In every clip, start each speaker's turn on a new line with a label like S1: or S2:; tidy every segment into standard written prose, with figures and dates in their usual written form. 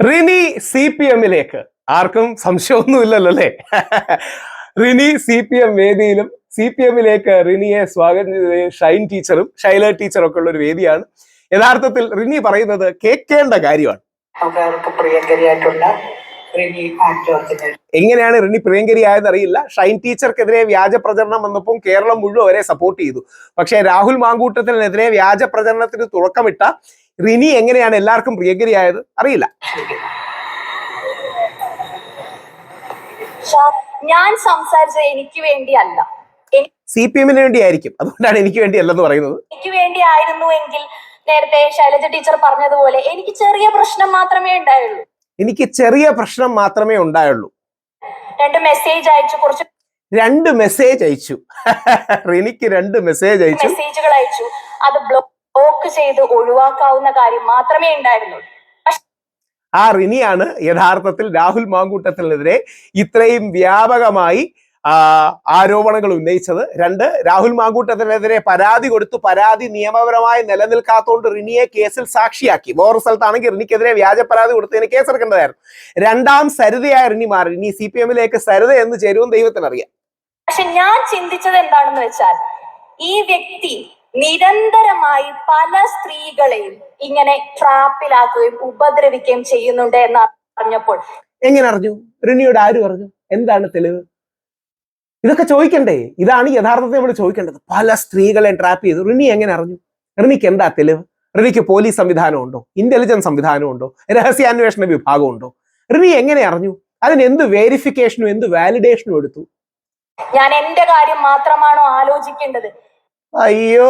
S1: റിനി CPM-ലേക്ക് ആർക്കും സംശയമൊന്നുമില്ലല്ലോ അല്ലേ? റിനി CPM വേദിയിലും CPM-ലേക്ക് റിനിയെ സ്വാഗതം ചെയ്തത് ഷൈൻ ടീച്ചറും ഷൈല ടീച്ചറും ഒക്കെ ഉള്ള ഒരു വേദിയാണ്. യഥാർത്ഥത്തിൽ റിനി പറയുന്നത് കേൾക്കേണ്ട കാര്യമാണ്. എങ്ങനെയാണ് റിനി പ്രിയങ്കരിയായെന്ന് അറിയില്ല. ഷൈൻ ടീച്ചർക്കെതിരെ വ്യാജ പ്രചരണം വന്നപ്പോൾ കേരളം മുഴുവൻ അവരെ സപ്പോർട്ട് ചെയ്തു. പക്ഷെ രാഹുൽ മാങ്കൂട്ടത്തിനെതിരെ വ്യാജ പ്രചരണത്തിന് തുടക്കമിട്ട റിനി എങ്ങനെയാണ് എല്ലാവർക്കും പ്രിയങ്കരിയായത് അറിയില്ല.
S2: ഞാൻ സംസാരിച്ചത് എനിക്ക് വേണ്ടിയല്ല,
S1: CPM-ന് വേണ്ടിയായിരിക്കും. അതുകൊണ്ടാണ് എനിക്ക് വേണ്ടിയല്ലെന്ന് പറയുന്നത്.
S2: എനിക്ക് വേണ്ടി ആയിരുന്നുവെങ്കിൽ നേരത്തെ ശൈലജ ടീച്ചർ പറഞ്ഞതുപോലെ എനിക്ക് ചെറിയ പ്രശ്നം മാത്രമേ ഉണ്ടായുള്ളൂ. രണ്ട് മെസ്സേജ് അയച്ചു.
S1: റിനിക്ക് 2
S2: മെസ്സേജുകൾ അയച്ചു. അത് ബ്ലോക്ക് ചെയ്ത് ഒഴിവാക്കാവുന്ന കാര്യം മാത്രമേ ഉണ്ടായിരുന്നുള്ളൂ.
S1: ആ റിനിയാണ് യഥാർത്ഥത്തിൽ രാഹുൽ മാങ്കൂട്ടത്തിനെതിരെ ഇത്രയും വ്യാപകമായി ആരോപണങ്ങൾ ഉന്നയിച്ചത്. 2, രാഹുൽ മാങ്കൂട്ടത്തിനെതിരെ പരാതി കൊടുത്തു. പരാതി നിയമപരമായി നിലനിൽക്കാത്തതുകൊണ്ട് റിനിയെ കേസിൽ സാക്ഷിയാക്കി. വേറെ സ്ഥലത്താണെങ്കിൽ റിനിക്കെതിരെ വ്യാജ പരാതി കൊടുത്തതിന് കേസെടുക്കേണ്ടതായിരുന്നു. 2ാം സരിതയായ റിനി മാറി. ഇനി CPM-ലേക്ക് സരിത എന്ന് ചേരുമെന്ന് ദൈവത്തിനറിയാം.
S2: പക്ഷെ ഞാൻ ചിന്തിച്ചത് എന്താണെന്ന് വെച്ചാൽ, ഈ വ്യക്തി നിരന്തരമായി പല സ്ത്രീകളെയും ഇങ്ങനെ ട്രാപ്പിലാക്കുകയും ഉപദ്രവിക്കുകയും ചെയ്യുന്നുണ്ട് എന്ന് അറിഞ്ഞപ്പോൾ.
S1: എങ്ങനെ അറിഞ്ഞു? റിനിയോട് ആര് പറഞ്ഞു? എന്താണ് തെളിവ്? ഇതൊക്കെ ചോദിക്കണ്ടേ? ഇതാണ് യഥാർത്ഥത്തിൽ നമ്മൾ ചോദിക്കേണ്ടത്. പല സ്ത്രീകളെ ട്രാപ്പ് ചെയ്തു. റിനി എങ്ങനെ അറിഞ്ഞു? റിനിക്ക് എന്താ തെളിവ്? റിനിക്ക് പോലീസ് സംവിധാനം ഉണ്ടോ? ഇന്റലിജൻസ് സംവിധാനം ഉണ്ടോ? രഹസ്യാന്വേഷണ വിഭാഗം ഉണ്ടോ? റിനി എങ്ങനെ അറിഞ്ഞു? അതിന് എന്ത് വെരിഫിക്കേഷനും എന്ത് വാലിഡേഷനും എടുത്തു?
S2: ഞാൻ എന്റെ കാര്യം മാത്രമാണോ ആലോചിക്കേണ്ടത്?
S1: അയ്യോ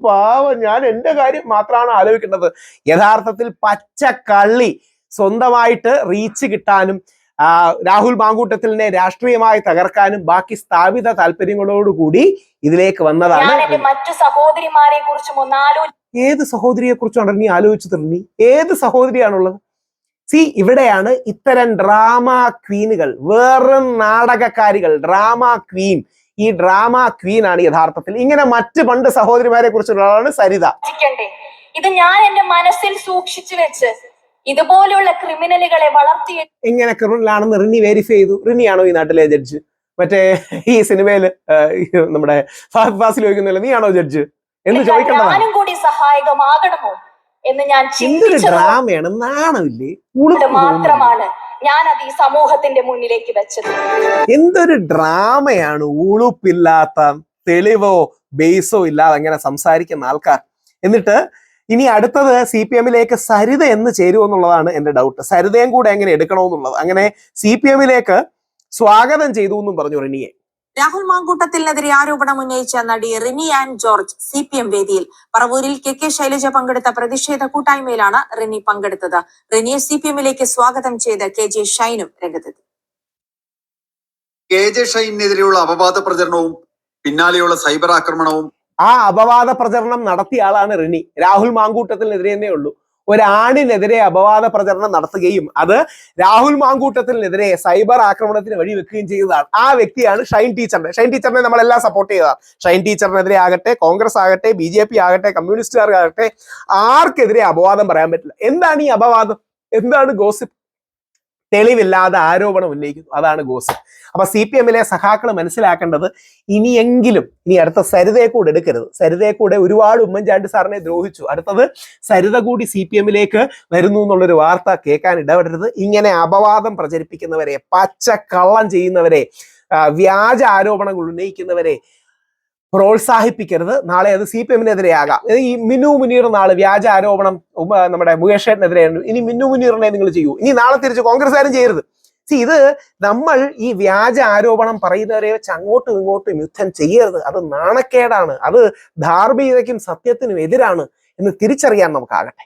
S1: പാവം, ഞാൻ എന്റെ കാര്യം മാത്രമാണ് ആലോചിക്കേണ്ടത്. യഥാർത്ഥത്തിൽ പച്ചക്കള്ളി സ്വന്തമായിട്ട് റീച്ച് കിട്ടാനും രാഹുൽ മാങ്കൂട്ടത്തിലിനെ രാഷ്ട്രീയമായി തകർക്കാനും ബാക്കി സ്ഥാപിത താല്പര്യങ്ങളോടുകൂടി ഇതിലേക്ക് വന്നതാണ്.
S2: മറ്റു സഹോദരിമാരെ കുറിച്ചും
S1: ഏത് സഹോദരിയെ കുറിച്ചാണ് നീ ആലോചിച്ചത്? നീ ഏത് സഹോദരിയാണുള്ളത്? ഇവിടെയാണ് ഇത്തരം ഡ്രാമ ക്വീനുകൾ, വെറും നാടകക്കാരികൾ, ഡ്രാമ ക്വീൻ. ഈ ഡ്രാമ ക്വീൻ ആണ് യഥാർത്ഥത്തിൽ. ഇങ്ങനെ മറ്റ് പണ്ട് സഹോദരിമാരെ കുറിച്ചുള്ളതാണ് സരിത.
S2: ഇത് ഞാൻ എന്റെ മനസ്സിൽ സൂക്ഷിച്ചു വെച്ച് ഇതുപോലുള്ള ക്രിമിനലുകളെ വളർത്തി.
S1: എങ്ങനെ ക്രിമിനൽ ആണെന്ന് റിനി വെരിഫൈ ചെയ്തു? റിനിയാണോ ഈ നാട്ടിലെ ജഡ്ജ്? മറ്റേ ഈ സിനിമയില് നമ്മുടെ ഫഹദ് ഫാസിൽ ചോദിക്കുന്നില്ല, നീയാണോ ജഡ്ജ് എന്ന് ചോദിക്കേണ്ടതാണ്.
S2: ഞാനും കൂടി സഹായകമാകണമോ എന്ന് ഞാൻ ചിന്തിച്ചു.
S1: ഡ്രാമയാണ്, നാണമില്ലേ?
S2: മാത്രമാണ് ഞാൻ അത് ഈ സമൂഹത്തിന്റെ മുന്നിലേക്ക് വെച്ചത്.
S1: എന്തൊരു ഡ്രാമയാണ്! ഉളുപ്പില്ലാത്ത, തെളിവോ ബേസോ ഇല്ലാതെ അങ്ങനെ സംസാരിക്കുന്ന ആൾക്കാർ. എന്നിട്ട് ഇനി അടുത്തത് CPM-ലേക്ക് സരിത എന്ന് ചേരുമെന്നുള്ളതാണ് എന്റെ ഡൗട്ട്. സരിതയും കൂടെ എങ്ങനെ എടുക്കണമെന്നുള്ളത്. അങ്ങനെ CPM-ലേക്ക് സ്വാഗതം ചെയ്തു എന്നും പറഞ്ഞു റിനിയെ.
S3: രാഹുൽ മാങ്കൂട്ടത്തിനെതിരെ ആരോപണം ഉന്നയിച്ച നടി റിനി ആൻഡ് ജോർജ് CPM വേദിയിൽ. പറവൂരിൽ KK ശൈലജ പങ്കെടുത്ത പ്രതിഷേധ കൂട്ടായ്മയിലാണ് റിനി പങ്കെടുത്തത്. റിനിയെ CPM-ലേക്ക് സ്വാഗതം ചെയ്ത് KJ ഷൈനും രംഗത്തെത്തി.
S4: KJ ഷൈനെതിരെയുള്ള അപവാദ പ്രചരണവും പിന്നാലെയുള്ള സൈബർ ആക്രമണവും.
S1: ആ അപവാദ പ്രചരണം നടത്തിയ ആളാണ് റിനി. രാഹുൽ മാങ്കൂട്ടത്തിനെതിരെ തന്നെ ഉള്ളൂ. ഒരാണിനെതിരെ അപവാദ പ്രചരണം നടത്തുകയും അത് രാഹുൽ മാങ്കൂട്ടത്തിനെതിരെ സൈബർ ആക്രമണത്തിന് വഴിവെക്കുകയും ചെയ്തതാണ്. ആ വ്യക്തിയാണ് ഷൈൻ ടീച്ചറിനെ നമ്മളെല്ലാം സപ്പോർട്ട് ചെയ്തതാണ്. ഷൈൻ ടീച്ചറിനെതിരെ ആകട്ടെ, കോൺഗ്രസ് ആകട്ടെ, BJP ആകട്ടെ, കമ്മ്യൂണിസ്റ്റുകാർക്കാകട്ടെ, ആർക്കെതിരെ അപവാദം പറയാൻ പറ്റില്ല. എന്താണ് ഈ അപവാദം? എന്താണ് ഗോസിപ്പ്? തെളിവില്ലാതെ ആരോപണം ഉന്നയിക്കുന്നു, അതാണ് ഗോസിപ്പ്. അപ്പൊ CPM-ലെ സഖാക്കൾ മനസ്സിലാക്കേണ്ടത്, ഇനി അടുത്ത സരിതയെ കൂടെ എടുക്കരുത്. സരിതയെ കൂടെ ഒരുപാട് ഉമ്മൻചാണ്ടി സാറിനെ ദ്രോഹിച്ചു. അടുത്തത് സരിത കൂടി CPM-ലേക്ക് വരുന്നു എന്നുള്ളൊരു വാർത്ത കേൾക്കാൻ ഇടപെടരുത്. ഇങ്ങനെ അപവാദം പ്രചരിപ്പിക്കുന്നവരെ, പച്ചക്കള്ളം ചെയ്യുന്നവരെ, വ്യാജ ആരോപണങ്ങൾ ഉന്നയിക്കുന്നവരെ പ്രോത്സാഹിപ്പിക്കരുത്. നാളെ അത് CPM-നെതിരെ ആകാം. ഈ മിന്നു മുനീർ നാളെ വ്യാജ ആരോപണം നമ്മുടെ മുകേഷ് ഏട്ടനെതിരെയാണ്. ഇനി മിന്നു മുനീറിനെ നിങ്ങൾ ചെയ്യൂ. ഇനി നാളെ തിരിച്ച് കോൺഗ്രസ്സുകാരും ചെയ്യരുത്. ഇത് നമ്മൾ ഈ വ്യാജ ആരോപണം പറയുന്നവരെ വെച്ച് അങ്ങോട്ടും ഇങ്ങോട്ടും യുദ്ധം ചെയ്യരുത്. അത് നാണക്കേടാണ്. അത് ധാർമ്മികതയ്ക്കും സത്യത്തിനും എതിരാണ് എന്ന് തിരിച്ചറിയാൻ നമുക്കാകട്ടെ.